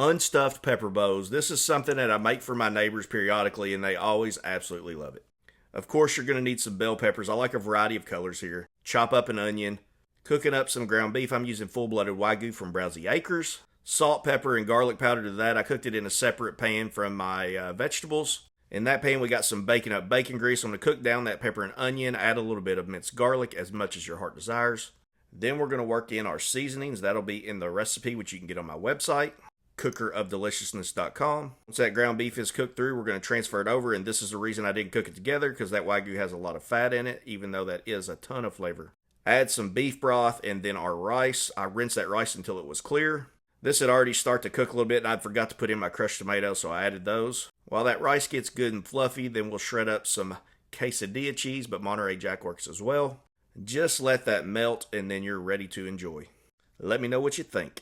Unstuffed Pepper Bowls. This is something that I make for my neighbors periodically, and they always absolutely love it. Of course, you're going to need some bell peppers. I like a variety of colors here. Chop up an onion. Cooking up some ground beef. I'm using full-blooded Wagyu from Browsy Acres. Salt, pepper, and garlic powder to that. I cooked it in a separate pan from my vegetables. In that pan, we got some bacon up bacon grease. I'm going to cook down that pepper and onion. Add a little bit of minced garlic, as much as your heart desires. Then we're going to work in our seasonings. That'll be in the recipe, which you can get on my website, Cookerofdeliciousness.com. Once that ground beef is cooked through, we're going to transfer it over, and this is the reason I didn't cook it together, because that Wagyu has a lot of fat in it, even though that is a ton of flavor. Add some beef broth and then our rice. I rinsed that rice until it was clear. This had already started to cook a little bit, and I forgot to put in my crushed tomatoes, so I added those. While that rice gets good and fluffy, then we'll shred up some quesadilla cheese, but Monterey Jack works as well. Just let that melt, and then you're ready to enjoy. Let me know what you think.